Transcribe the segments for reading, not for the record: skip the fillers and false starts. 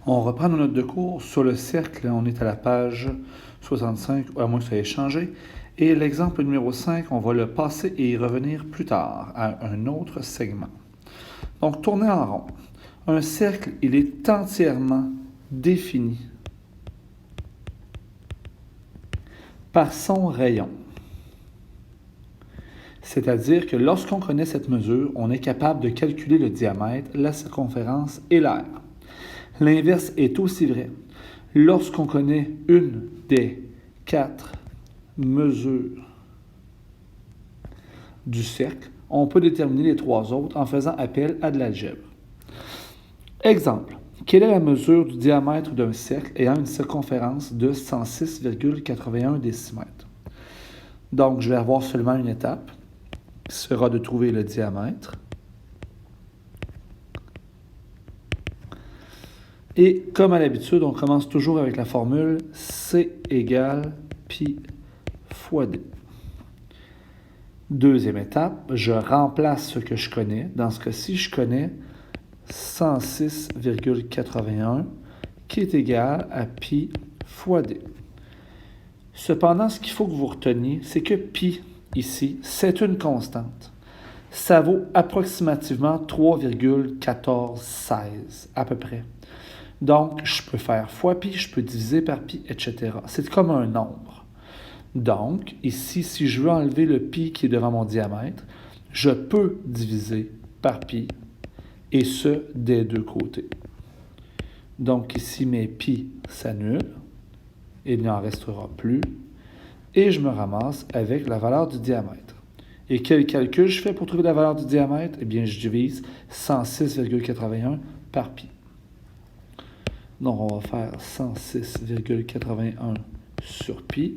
On reprend nos notes de cours sur le cercle. On est à la page 65, à moins que ça ait changé. Et l'exemple numéro 5, on va le passer et y revenir plus tard, à un autre segment. Donc, tourner en rond. Un cercle, il est entièrement défini par son rayon. C'est-à-dire que lorsqu'on connaît cette mesure, on est capable de calculer le diamètre, la circonférence et l'aire. L'inverse est aussi vrai. Lorsqu'on connaît une des 4 mesures du cercle, on peut déterminer les 3 autres en faisant appel à de l'algèbre. Exemple. Quelle est la mesure du diamètre d'un cercle ayant une circonférence de 106,81 décimètres? Donc, je vais avoir seulement une étape, qui sera de trouver le diamètre. Et comme à l'habitude, on commence toujours avec la formule C égale pi fois D. Deuxième étape, je remplace ce que je connais. Dans ce cas-ci, je connais 106,81 qui est égal à pi fois D. Cependant, ce qu'il faut que vous reteniez, c'est que pi, ici, c'est une constante. Ça vaut approximativement 3,1416 à peu près. Donc, je peux faire fois pi, je peux diviser par pi, etc. C'est comme un nombre. Donc, ici, si je veux enlever le pi qui est devant mon diamètre, je peux diviser par pi, et ce, des deux côtés. Donc, ici, mes pi s'annulent, il n'en restera plus, et je me ramasse avec la valeur du diamètre. Et quel calcul je fais pour trouver la valeur du diamètre? Eh bien, je divise 106,81 par pi. Donc, on va faire 106,81 sur pi,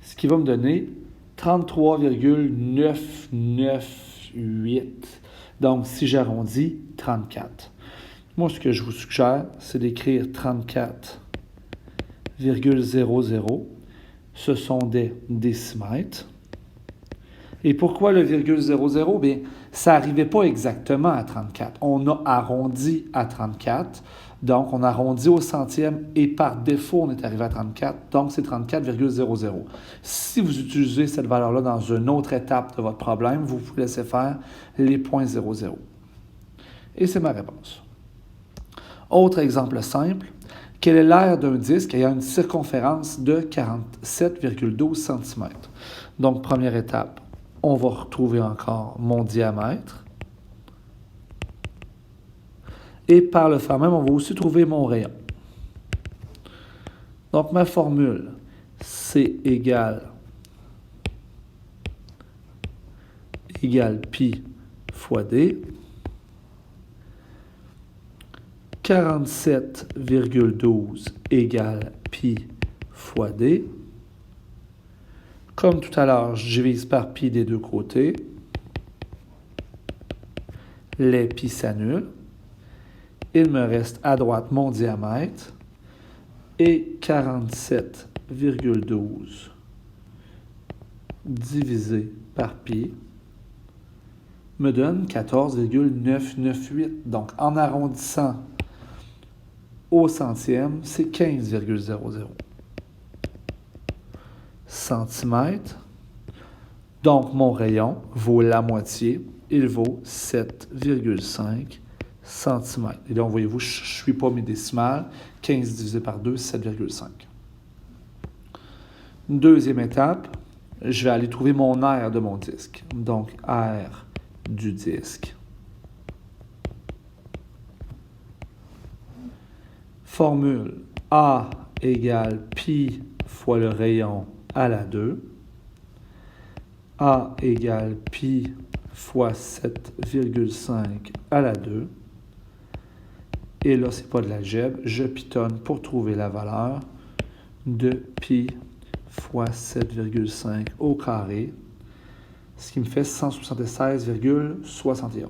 ce qui va me donner 33,998. Donc, si j'arrondis, 34. Moi, ce que je vous suggère, c'est d'écrire 34,00. Ce sont des décimètres. Et pourquoi le virgule 00? Bien, ça n'arrivait pas exactement à 34. On a arrondi à 34. Donc, on arrondit au centième et par défaut, on est arrivé à 34. Donc, c'est 34,00. Si vous utilisez cette valeur-là dans une autre étape de votre problème, vous pouvez laisser faire les points 00. Et c'est ma réponse. Autre exemple simple. Quelle est l'aire d'un disque ayant une circonférence de 47,12 cm? Donc, première étape, on va retrouver encore mon diamètre. Et par le fait même, on va aussi trouver mon rayon. Donc, ma formule, C égale pi fois D. 47,12 égale pi fois D. Comme tout à l'heure, je divise par pi des deux côtés. Les pi s'annulent. Il me reste à droite mon diamètre et 47,12 divisé par pi me donne 14,998. Donc, en arrondissant au centième, c'est 15,00 centimètres. Donc, mon rayon vaut la moitié. Il vaut 7,5 cm. Et donc, voyez-vous, je ne suis pas mes décimales. 15 divisé par 2, c'est 7,5. Deuxième étape, je vais aller trouver mon aire de mon disque. Donc, aire du disque. Formule A égale pi fois le rayon à la 2. A égale pi fois 7,5 à la 2. Et là, ce n'est pas de l'algèbre. Je pitonne pour trouver la valeur de pi fois 7,5 au carré, ce qui me fait 176,71.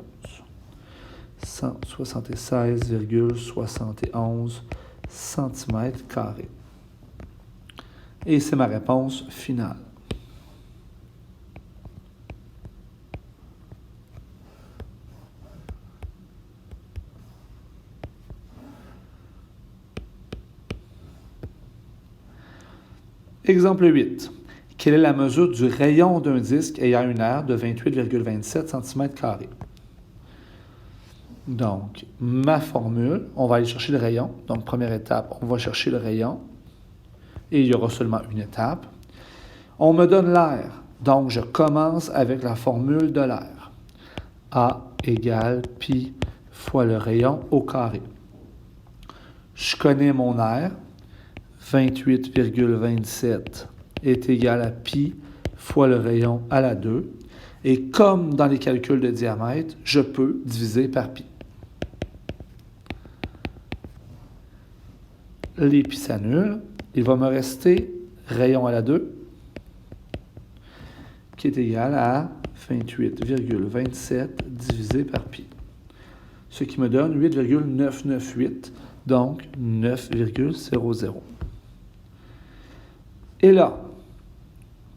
176,71 cm². Et c'est ma réponse finale. Exemple 8. Quelle est la mesure du rayon d'un disque ayant une aire de 28,27 cm²? Donc, ma formule, on va aller chercher le rayon. Donc, première étape, on va chercher le rayon. Et il y aura seulement une étape. On me donne l'aire. Donc, je commence avec la formule de l'aire. A égale pi fois le rayon au carré. Je connais mon aire. 28,27 est égal à pi fois le rayon à la 2. Et comme dans les calculs de diamètre, je peux diviser par pi. Les pi s'annulent. Il va me rester rayon à la 2 qui est égal à 28,27 divisé par pi. Ce qui me donne 8,998, donc 9,00. Et là,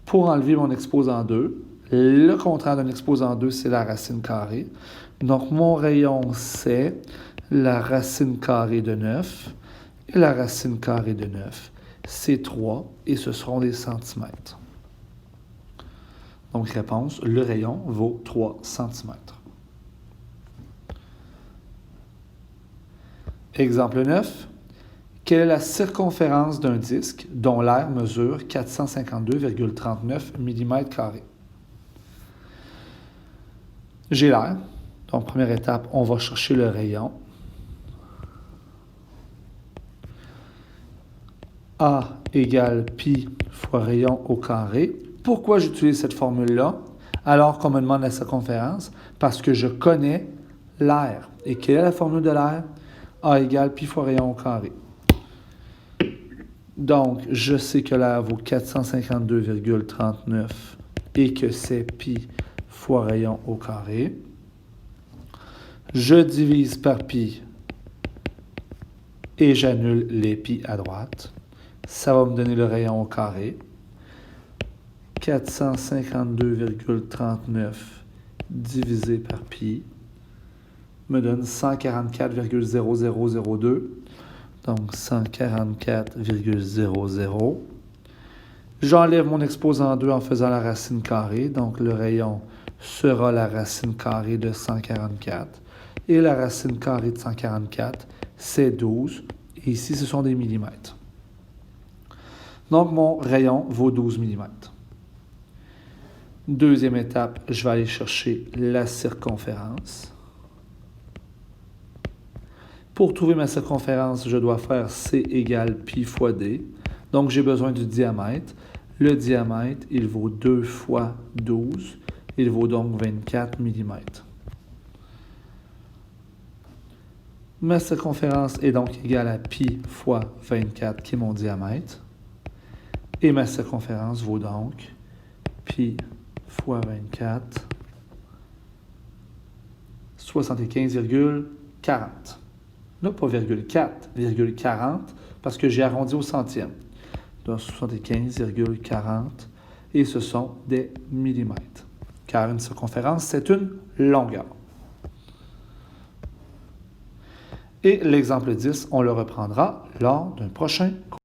pour enlever mon exposant 2, le contraire d'un exposant 2, c'est la racine carrée. Donc, mon rayon, c'est la racine carrée de 9. Et la racine carrée de 9, c'est 3. Et ce seront des centimètres. Donc, réponse, le rayon vaut 3 cm. Exemple 9. Quelle est la circonférence d'un disque dont l'aire mesure 452,39 mm²? J'ai l'aire. Donc, première étape, on va chercher le rayon. A égale pi fois rayon au carré. Pourquoi j'utilise cette formule-là alors qu'on me demande la circonférence? Parce que je connais l'aire. Et quelle est la formule de l'aire? A égale pi fois rayon au carré. Donc, je sais que l'aire vaut 452,39 et que c'est pi fois rayon au carré. Je divise par pi et j'annule les pi à droite. Ça va me donner le rayon au carré. 452,39 divisé par pi me donne 144,0002. Donc 144,00. J'enlève mon exposant 2 en faisant la racine carrée. Donc le rayon sera la racine carrée de 144. Et la racine carrée de 144, c'est 12. Et ici, ce sont des millimètres. Donc mon rayon vaut 12 mm. Deuxième étape, je vais aller chercher la circonférence. Pour trouver ma circonférence, je dois faire C égale pi fois D. Donc, j'ai besoin du diamètre. Le diamètre, il vaut 2 fois 12. Il vaut donc 24 mm. Ma circonférence est donc égale à pi fois 24, qui est mon diamètre. Et ma circonférence vaut donc pi fois 24, 75,40. Non, pas virgule 4, virgule 40, parce que j'ai arrondi au centième. Donc 75,40, et ce sont des millimètres. Car une circonférence, c'est une longueur. Et l'exemple 10, on le reprendra lors d'un prochain cours.